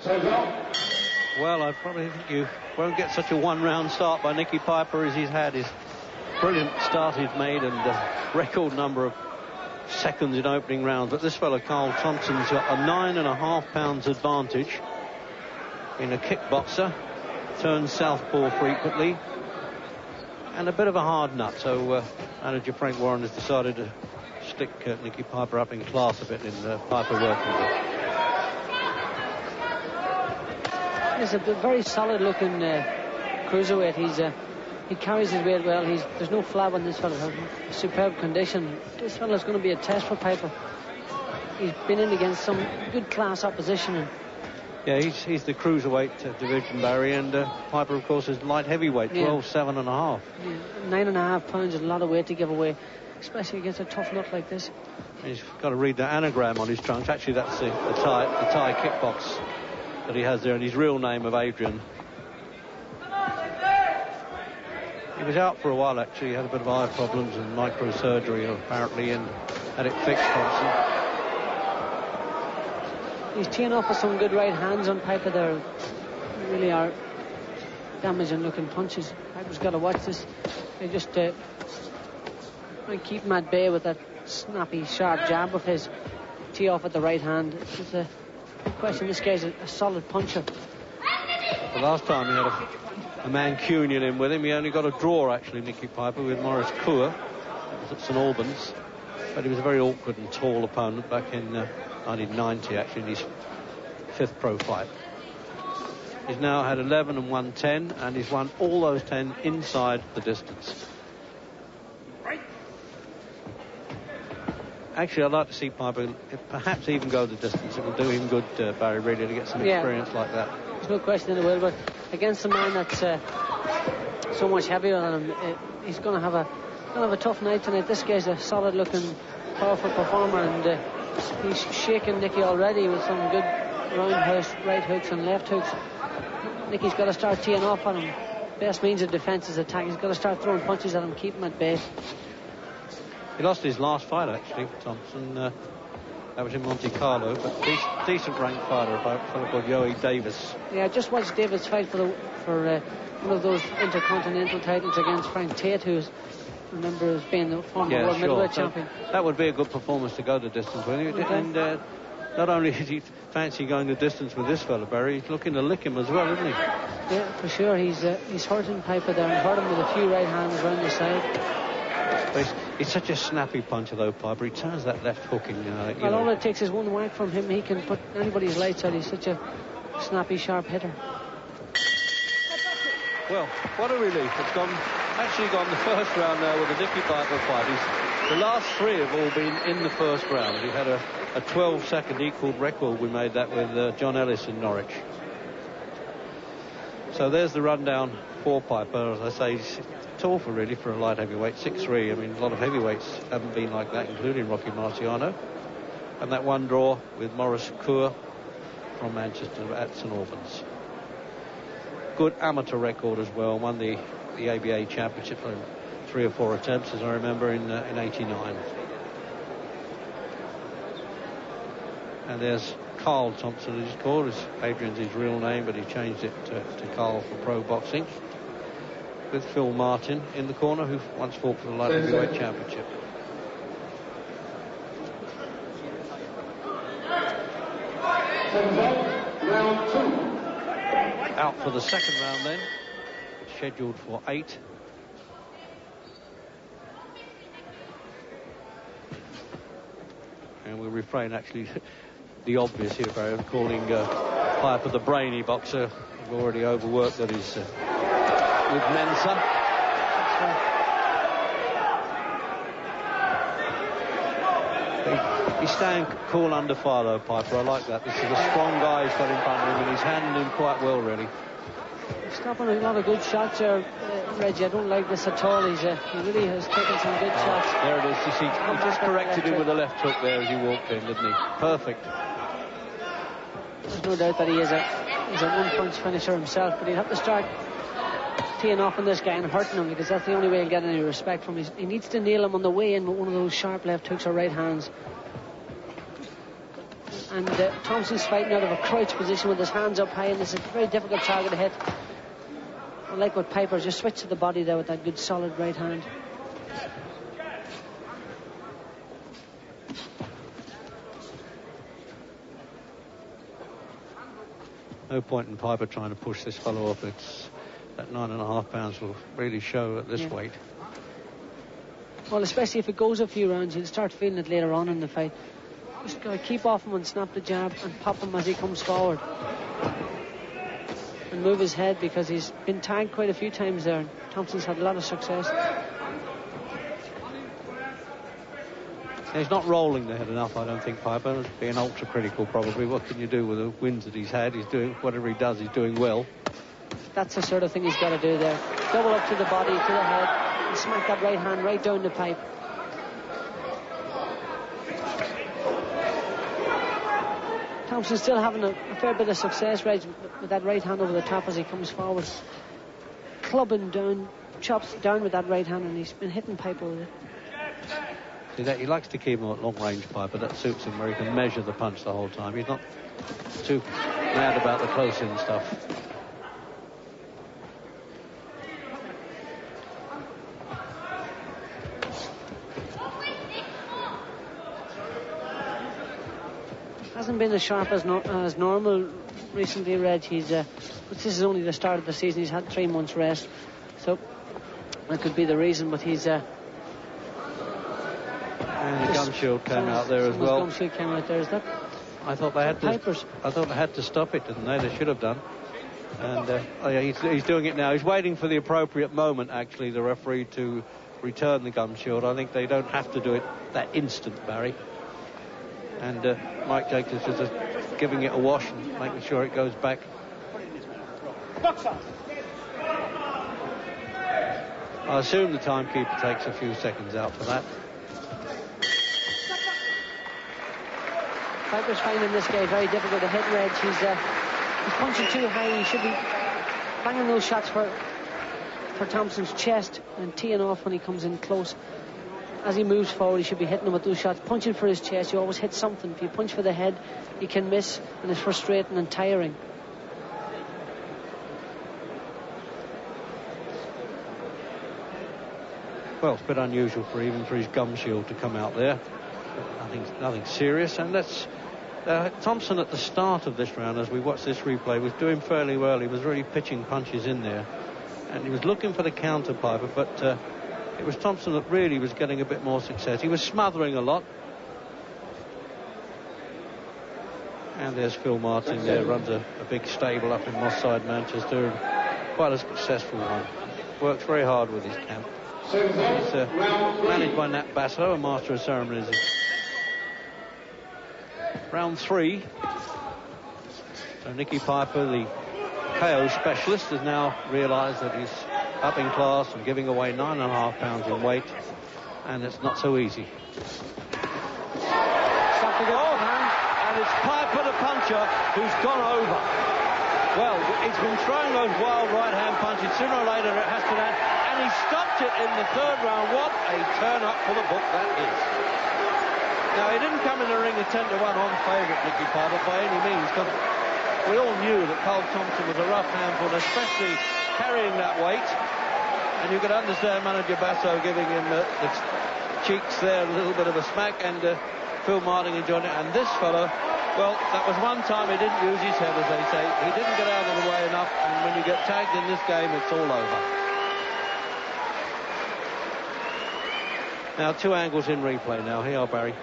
Well, I probably think you won't get such a one-round start by Nicky Piper as he's had. His brilliant start he's made and a record number of seconds in opening rounds. But this fellow, Carl Thompson's got a 9.5 pounds advantage in a kickboxer. Turns southpaw frequently. And a bit of a hard nut. So manager Frank Warren has decided to stick Nicky Piper up in class a bit in Piper working. He's a very solid-looking cruiserweight. He carries his weight well. There's no flab on this fellow. Superb condition. This fellow's going to be a test for Piper. He's been in against some good class opposition. And yeah, he's the cruiserweight division, Barry, and Piper, of course, is light heavyweight, 12.7.5. 9.5 pounds is a lot of weight to give away, especially against a tough nut like this. He's got to read the anagram on his trunks. Actually, that's the Thai kickbox that he has there, and his real name of Adrian. He was out for a while, actually. He had a bit of eye problems and microsurgery, apparently, and had it fixed, Thompson. He's teeing off with some good right hands on Piper there. They really are damaging looking punches. Piper's got to watch this. They just try and keep him at bay with that snappy, sharp jab of his. Tee off with the right hand. It's a question. This guy's a solid puncher. The last time he had a Mancunian in with him, he only got a draw, actually, Nicky Piper, with Maurice Coeur. That was at St Albans. But he was a very awkward and tall opponent back in 1990, actually, in his 5th pro fight. He's now had 11 and won 10, and he's won all those 10 inside the distance. Actually, I'd like to see Piper perhaps even go the distance. It will do him good, Barry, really, to get some experience like that. There's no question in the world, but against a man that's so much heavier than him, he's going to have a tough night tonight. This guy's a solid-looking, powerful performer, and he's shaking Nicky already with some good roundhouse right hooks and left hooks. Nicky's got to start teeing off on him. Best means of defense is attack. He's got to start throwing punches at him, keep him at bay. He lost his last fight, actually, Thompson. That was in Monte Carlo, but decent ranked fighter, a fellow called Yoey Davis. Yeah, I just watched Davis fight for one of those intercontinental titles against Frank Tate, who's, remember, as being the former world middleweight champion. That would be a good performance to go the distance with. And not only is he fancy going the distance with this fellow, Barry, he's looking to lick him as well, isn't he? Yeah, for sure. He's hurting Piper there, and hurt him with a few right hands around the side. He's such a snappy puncher, though, Piper. He turns that left hook in. Well, all it takes is one whack from him. He can put anybody's lights out. He's such a snappy, sharp hitter. Well, what a relief. It's actually gone the first round now with the Nicky Piper fight. The last 3 have all been in the first round. He had a 12-second equal record. We made that with John Ellis in Norwich. So there's the rundown for Piper. As I say, he's tall really for a light heavyweight, 6'3". I mean, a lot of heavyweights haven't been like that, including Rocky Marciano. And that one draw with Maurice Coeur from Manchester at St Albans. Good amateur record as well. Won the ABA championship in 3 or 4 attempts, as I remember, in '89. And there's Carl Thompson, as he's called. Adrian's his real name, but he changed it to Carl for pro boxing. With Phil Martin in the corner, who once fought for the light heavyweight championship. Out for the second round then, scheduled for 8. And we'll refrain, actually, the obvious here, Barry, of calling Piper the brainy boxer. We've already overworked that he's with Mensa. He's staying cool under fire, though, Piper. I like that. This is a strong guy he's got in front of him, and he's handling him quite well, really. He's stopping a lot of good shots there, Reggie. I don't like this at all. He really has taken some good shots. There it is. You see, he just corrected him with a left hook there as he walked in, didn't he? Perfect. There's no doubt that he's a one-punch finisher himself, but he'll have to start teeing off on this guy and hurting him, because that's the only way he'll get any respect from him. He needs to nail him on the way in with one of those sharp left hooks or right hands. And Thompson's fighting out of a crouch position with his hands up high, and this is a very difficult target to hit. I like what Piper just switched to the body there with that good solid right hand. No point in Piper trying to push this fellow up. It's that 9.5 pounds will really show at this weight. Well, especially if it goes a few rounds, you'll start feeling it later on in the fight. Just got to keep off him and snap the jab and pop him as he comes forward. And move his head, because he's been tagged quite a few times there. And Thompson's had a lot of success. He's not rolling the head enough, I don't think, Piper. Being ultra critical, probably. What can you do with the wins that he's had? He's doing whatever he does, he's doing well. That's the sort of thing he's got to do there. Double up to the body, to the head, and smack that right hand right down the pipe. Thompson's still having a fair bit of success, Reg, with that right hand over the top as he comes forward. Clubbing down, chops down with that right hand, and he's been hitting Piper with it. See that he likes to keep him at long range, Piper. That suits him, where he can measure the punch the whole time. He's not too mad about the close-in stuff. Hasn't been as sharp as normal recently, Reg. But this is only the start of the season. He's had 3 months rest, so that could be the reason. But he's and the gum shield came out there as well. Gum shield came out there. Is that? I thought they had to. I thought they had to stop it, didn't they? They should have done. And he's doing it now. He's waiting for the appropriate moment, actually, the referee, to return the gum shield. I think they don't have to do it that instant, Barry. And Mike Jacobs is just giving it a wash and making sure it goes back. I assume the timekeeper takes a few seconds out for that. Piper's finding this guy very difficult to hit, Reg. He's punching too high. He should be banging those shots for Thompson's chest and teeing off when he comes in close. As he moves forward, he should be hitting him with those shots. Punching for his chest, you always hit something. If you punch for the head, you can miss, and it's frustrating and tiring. Well, it's a bit unusual for his gum shield to come out there. Nothing serious. And that's Thompson at the start of this round, as we watched this replay, was doing fairly well. He was really pitching punches in there, and he was looking for the counter, Piper, but it was Thompson that really was getting a bit more success. He was smothering a lot. And there's Phil Martin there, runs a big stable up in Moss Side, Manchester, and quite a successful one. Works very hard with his camp. He's managed by Nat Basso, a master of ceremonies. Round 3. So Nicky Piper, the KO specialist, has now realised that he's up in class and giving away 9.5 pounds in weight, and it's not so easy. And it's Piper the puncher who's gone over. Well, he's been throwing those wild right-hand punches. Sooner or later it has to land, and he stopped it in the 3rd round. What a turn-up for the book that is. Now, he didn't come in the ring a 10-1 on favourite, Nicky Piper, by any means, because we all knew that Carl Thompson was a rough handful, especially carrying that weight. And you could understand manager Basso giving him the cheeks there, a little bit of a smack, and Phil Martin enjoyed it. And this fellow, well, that was one time he didn't use his head, as they say. He didn't get out of the way enough, and when you get tagged in this game, it's all over. Now, 2 angles in replay now. Here, Barry.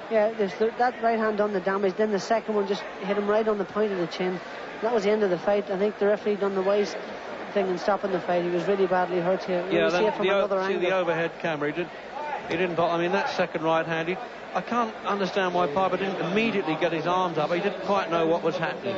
Yeah, there's that right hand done the damage. Then the second one just hit him right on the point of the chin. That was the end of the fight. I think the referee done the wise thing in stopping the fight. He was really badly hurt here. Yeah, see it from another angle. The overhead camera. He didn't. I mean, that second right-hand. I can't understand why Piper didn't immediately get his arms up. He didn't quite know what was happening.